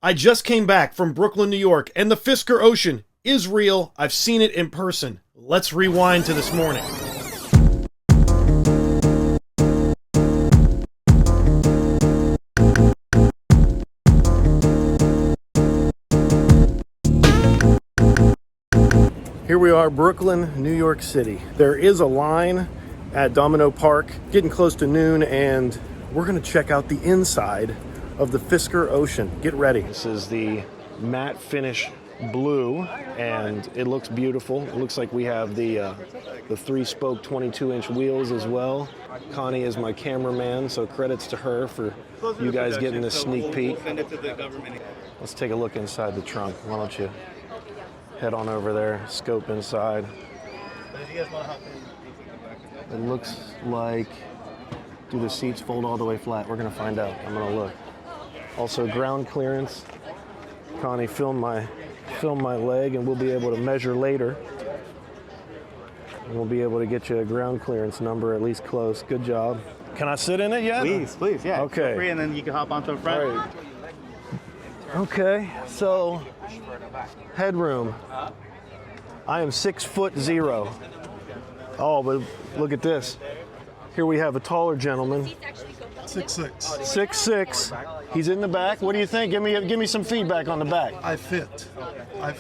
I just came back from Brooklyn, New York, and the Fisker Ocean is real. I've seen it in person. Let's rewind to this morning. Here we are, Brooklyn, New York City. There is a line at Domino Park, getting close to noon, and we're gonna check out the inside of the Fisker Ocean. Get ready. This is the matte finish blue, and it looks beautiful. It looks like we have the 3-spoke 22-inch wheels as well. Connie is my cameraman, so credits to her for you guys getting this sneak peek. Let's take a look inside the trunk. Why don't you head on over there, scope inside. It looks like, do the seats fold all the way flat? We're gonna find out. I'm gonna look. Also ground clearance. Connie filmed my leg, and we'll be able to measure later. And we'll be able to get you a ground clearance number, at least close. Good job. Can I sit in it yet? Please, yeah. Okay. Feel free, and then you can hop onto the front. Right. Okay, so headroom. I am 6'0". Oh, but look at this. Here we have a taller gentleman. 6'6". 6'6". He's in the back. What do you think? Give me some feedback on the back. I fit. I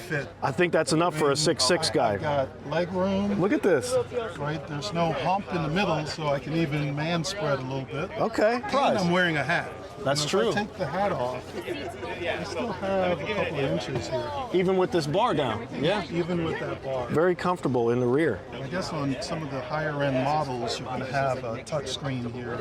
think that's enough for a 6'6" guy. I got leg room. Look at this. Right, there's no hump in the middle, so I can even man spread a little bit. Okay, And prize. I'm wearing a hat. That's If true. I take the hat off, I still have a couple of inches here, Even with this bar down. Yeah. even with that bar. Very comfortable in the rear. I guess on some of the higher end models, you're going to have a touch screen here.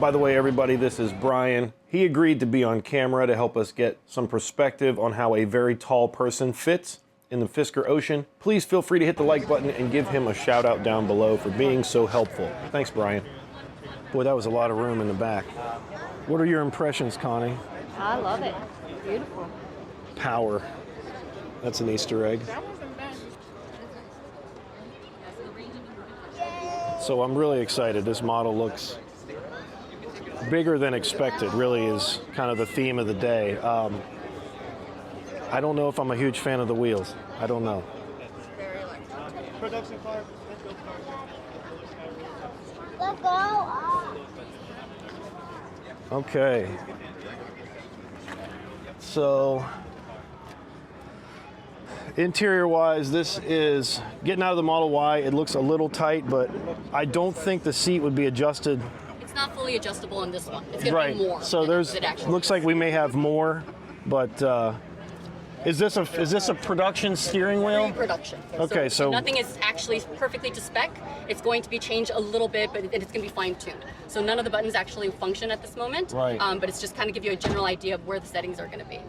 By the way, everybody, this is Brian. He agreed to be on camera to help us get some perspective on how a very tall person fits in the Fisker Ocean. Please feel free to hit the like button and give him a shout out down below for being so helpful. Thanks, Brian. Boy, that was a lot of room in the back. What are your impressions, Connie? I love it. Beautiful. Power. That's an Easter egg. So I'm really excited. This model looks bigger than expected, really is kind of the theme of the day. I don't know if I'm a huge fan of the wheels. I don't know. Okay. So, interior-wise, this is getting out of the Model Y. It looks a little tight, but I don't think the seat would be adjusted. It's not fully adjustable in this one. It's going Right. to be more. So there's it actually looks like we may have more, but is this a production steering wheel? Pre-production. Okay, so nothing is actually perfectly to spec. It's going to be changed a little bit, but it's going to be fine-tuned. So none of the buttons actually function at this moment. Right. But it's just kind of give you a general idea of where the settings are going to be.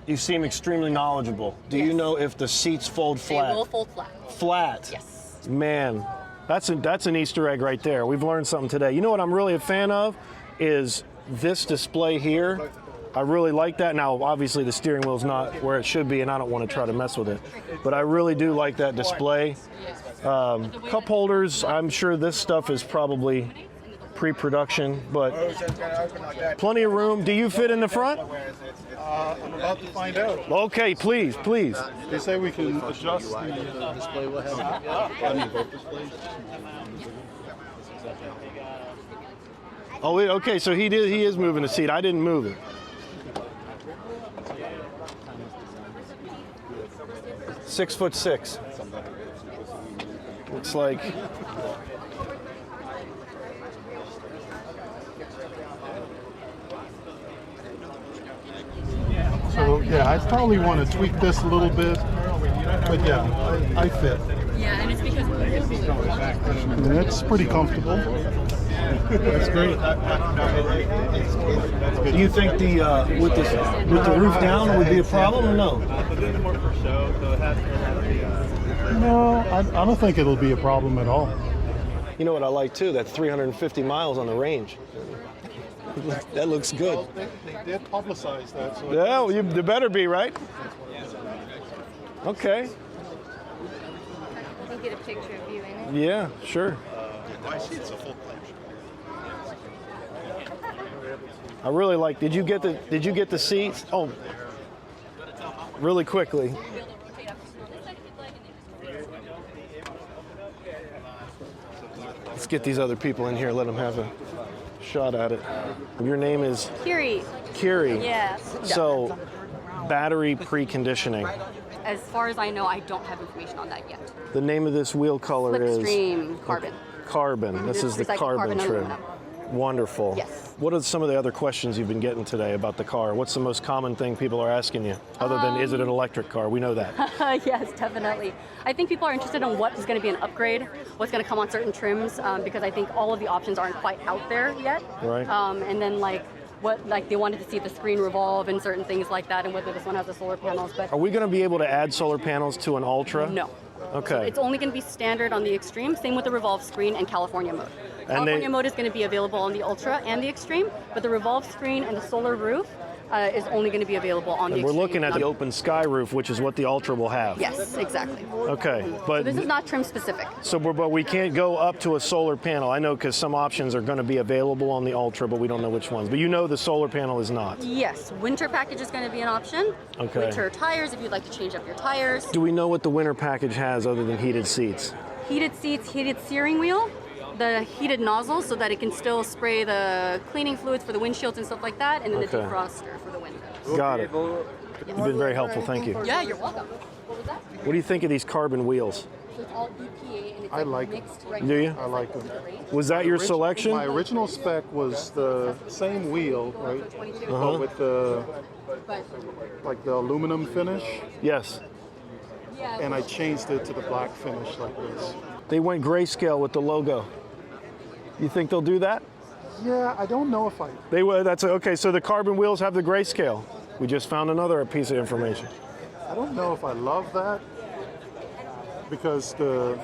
You seem extremely knowledgeable. Do you Yes. know if the seats fold flat? They will fold flat. Flat. Yes. Man, that's an Easter egg right there. We've learned something today. You know what I'm really a fan of is this display here. I really like that. Now, obviously, the steering wheel's not where it should be, and I don't want to try to mess with it. But I really do like that display. Cup holders, I'm sure this stuff is probably pre-production, but plenty of room. Do you fit in the front? I'm about to find out. Okay, please. They say we can adjust the display. We'll have both displays. Oh, okay, so he is moving the seat. I didn't move it. "6'6". Looks like. So yeah, I probably want to tweak this a little bit, but yeah, I fit. Yeah, and it's because And it's pretty comfortable. That's great. Do you think with the roof down would be a problem or no? No, I don't think it'll be a problem at all. You know what I like too? That 350 miles on the range. That looks good. They did publicize that. So Yeah, you better be, right? Okay. I can get a picture of you in it. Yeah, sure. I see it's a full page. I really like. Did you get the seats? Oh, really quickly. Let's get these other people in here. Let them have a shot at it. Your name is Kiri. Kiri. Yes. So, battery preconditioning. As far as I know, I don't have information on that yet. The name of this wheel color is Slipstream Carbon. Carbon. This is the Recycled carbon trim. aluminum. Wonderful. Yes. What are some of the other questions you've been getting today about the car? What's the most common thing people are asking you? Other than, is it an electric car? We know that. Yes, definitely. I think people are interested in what is going to be an upgrade, what's going to come on certain trims, because I think all of the options aren't quite out there yet. Right. And then they wanted to see the screen revolve and certain things like that, and whether this one has the solar panels. But Are we going to be able to add solar panels to an Ultra? no. Okay. It's only going to be standard on the Extreme, same with the Revolve screen and California mode. California mode is going to be available on the Ultra and the Extreme, but the Revolve screen and the solar roof is only going to be available on the We're Extreme. looking at the open sky roof, which is what the Ultra will have. Yes, exactly. Okay, So but this is not trim specific. but we can't go up to a solar panel. I know because some options are going to be available on the Ultra, but we don't know which ones. But you know the solar panel is not. Yes, winter package is going to be an option. Okay. Winter tires, if you'd like to change up your tires. Do we know what the winter package has other than heated seats? Heated seats, heated steering wheel, the heated nozzle so that it can still spray the cleaning fluids for the windshields and stuff like that, and then Okay. the defroster for the windows. Got it. You've been very helpful. Thank you. Yeah, you're welcome. What was that? What do you think of these carbon wheels? So it's all EPA and it's I like mixed them. right Do you? now. I like them. Was that your selection? My original spec was the same wheel, right? But with the the aluminum finish, Yes. and I changed it to the black finish like this. They went grayscale with the logo. You think they'll do that? Yeah, I don't know if I. They will. That's okay. So the carbon wheels have the grayscale. We just found another piece of information. I don't know if I love that because the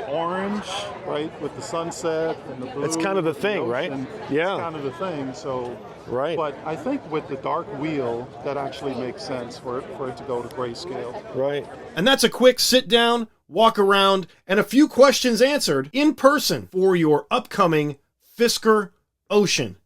orange, right, with the sunset and the blue. It's kind of the and thing, right? ocean, Yeah. It's kind of the thing. So. Right. But I think with the dark wheel, that actually makes sense for it to go to grayscale. Right. And that's a quick sit down, walk around, and a few questions answered in person for your upcoming Fisker Ocean.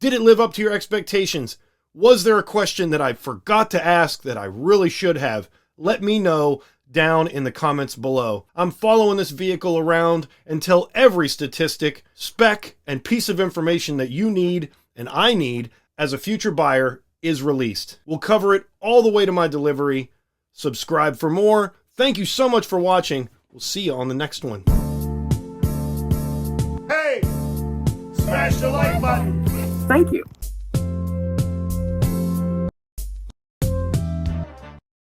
Did it live up to your expectations? Was there a question that I forgot to ask that I really should have? Let me know down in the comments below. I'm following this vehicle around until every statistic, spec, and piece of information that you need and I need as a future buyer is released. We'll cover it all the way to my delivery. Subscribe for more. Thank you so much for watching. We'll see you on the next one. Hey! Smash the like button! Thank you.